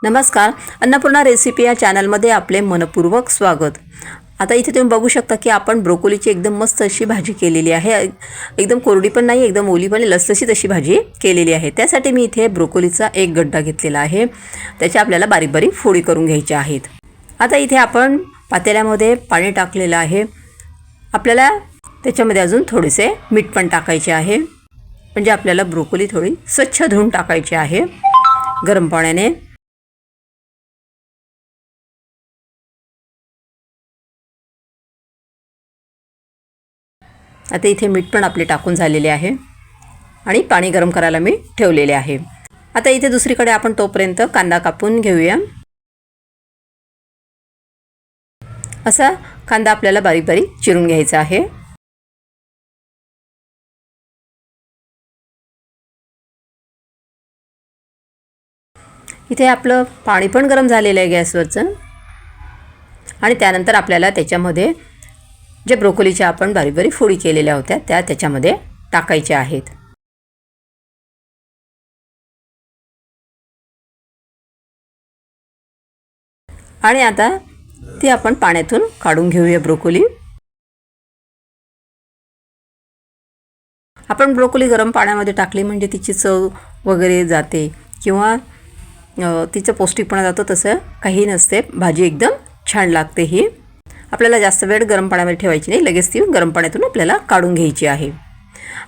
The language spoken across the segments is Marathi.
नमस्कार, अन्नपूर्णा रेसिपी या चॅनलमध्ये आपले मनपूर्वक स्वागत। आता इथे तुम्ही बघू शकता की आपण ब्रोकोलीची एकदम मस्त अशी भाजी केलेली आहे। एकदम कोरडी पण नाही, एकदम ओली पण लसलशीत अशी भाजी केलेली आहे। त्यासाठी मी इथे ब्रोकोलीचा एक गड्डा घेतलेला आहे। त्याची आपल्याला बारीक बारीक फोडी करून घ्यायची आहेत। आता इथे आपण पातेल्यामध्ये पाणी टाकलेलं आहे। आपल्याला त्याच्यामध्ये अजून थोडेसे मीठ पण टाकायचे आहे, म्हणजे आपल्याला ब्रोकोली थोडी स्वच्छ धुवून टाकायची आहे गरम पाण्याने। आता इथे मीठ पण आपले टाकून झालेले आहे आणि पाणी गरम करायला मी ठेवलेले आहे। आता इथे दुसरीकडे आपण तोपर्यंत कांदा कापून घेऊया। असा कांदा आपल्याला बारीक बारीक चिरून घ्यायचा आहे। इथे आपलं पाणी पण गरम झालेलं आहे गॅसवरचं, आणि त्यानंतर आपल्याला त्याच्यामध्ये जे ब्रोकोलीच्या आपण बारीक बारीक फोडी केलेल्या होत्या त्या त्याच्यामध्ये टाकायच्या आहेत। आणि आता ती आपण पाण्यातून काढून घेऊया ब्रोकोली। आपण ब्रोकोली गरम पाण्यामध्ये टाकली म्हणजे तिची चव वगैरे जाते किंवा तिचं पौष्टिकपणा जातो, तसं काही नसते। भाजी एकदम छान लागते ही। आपल्याला जास्त वेळ गरम पाण्यामध्ये ठेवायची नाही, लगेच ती गरम पाण्यातून आपल्याला काढून घ्यायची आहे।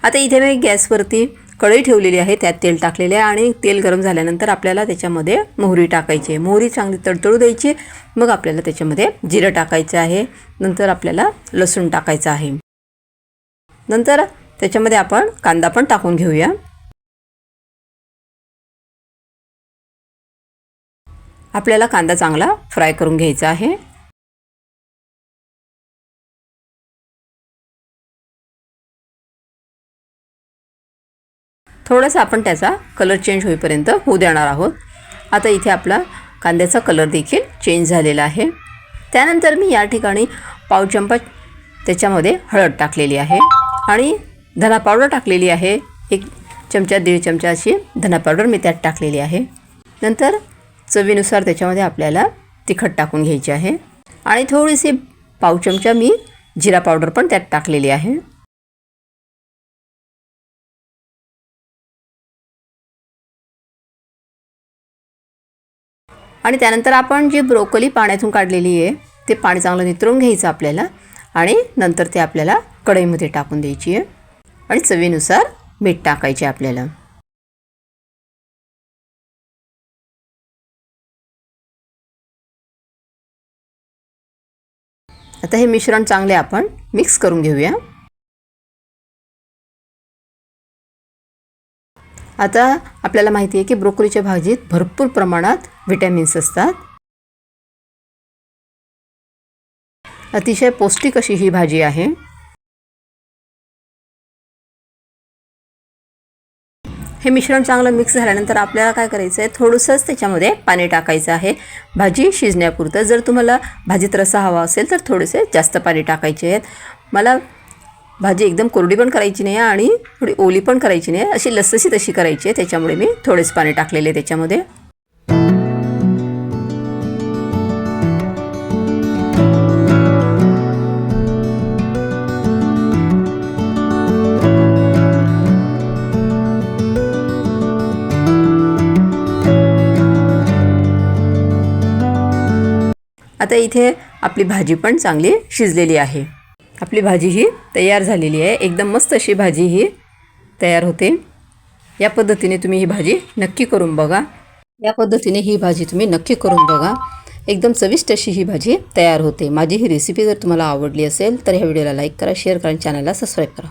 आता इथे मी गॅसवरती कढई ठेवलेली आहे, त्यात तेल टाकलेले आहे आणि तेल गरम झाल्यानंतर आपल्याला त्याच्यामध्ये मोहरी टाकायची आहे। मोहरी चांगली तडतडू द्यायची, मग आपल्याला त्याच्यामध्ये जिरं टाकायचं आहे, नंतर आपल्याला लसूण टाकायचं आहे, नंतर त्याच्यामध्ये आपण कांदा पण टाकून घेऊया। आपल्याला कांदा चांगला फ्राय करून घ्यायचा आहे। थोडासा आपण त्याचा कलर चेंज होईपर्यंत होऊ देणार आहोत। आता इथे आपला कांद्याचा कलर देखील चेंज झालेला आहे। त्यानंतर मी या ठिकाणी पाव चमचा त्याच्यामध्ये हळद टाकलेली आहे आणि धना पावडर टाकलेली आहे। 1 चमचा 1.5 चमचा अशी धना पावडर मी त्यात टाकलेली आहे। नंतर चवीनुसार त्याच्यामध्ये आपल्याला तिखट टाकून घ्यायचे आहे आणि थोडीशी पाव चमचा मी जिरा पावडर पण त्यात टाकलेली आहे। आणि त्यानंतर आपण जी ब्रोकोली पाण्यातून काढलेली आहे ते पाणी चांगलं नितळून घ्यायचं आपल्याला, आणि नंतर ते आपल्याला कढईमध्ये टाकून द्यायची आहे आणि चवीनुसार मीठ टाकायचे आपल्याला। आता हे मिश्रण चांगले आपण मिक्स करून घेऊया। आता आपल्याला माहिती आहे की ब्रोकोलीच्या भाजीत भरपूर प्रमाणात विटॅमिन्स असतात। अतिशय पौष्टिक अशी ही भाजी आहे। हे मिश्रण चांगलं मिक्स झाल्यानंतर आपल्याला काय करायचं आहे, थोडंसंच त्याच्यामध्ये पाणी टाकायचं आहे भाजी शिजण्यापुरतं। जर तुम्हाला भाजीत रस्सा हवा असेल तर थोडेसे जास्त पाणी टाकायचे आहेत। मला भाजी एकदम कोरडी पण करायची नाही आणि थोडी ओली पण करायची नाही, अशी लसलशीत अशी करायची आहे, त्याच्यामुळे मी थोडेच पाणी टाकलेले आहे त्याच्यामध्ये। आता इथे आपली भाजी पण चांगली शिजलेली आहे। आपली भाजी ही तयार झालेली आहे। एकदम मस्त अशी भाजी ही तयार होते। या पद्धतीने तुम्ही ही भाजी नक्की करून बघा। एकदम चविष्ट अशी ही भाजी तयार होते। माझी ही रेसिपी जर तुम्हाला आवडली असेल तर ह्या व्हिडिओला लाईक करा, शेअर करा आणि चॅनलला सबस्क्राईब करा।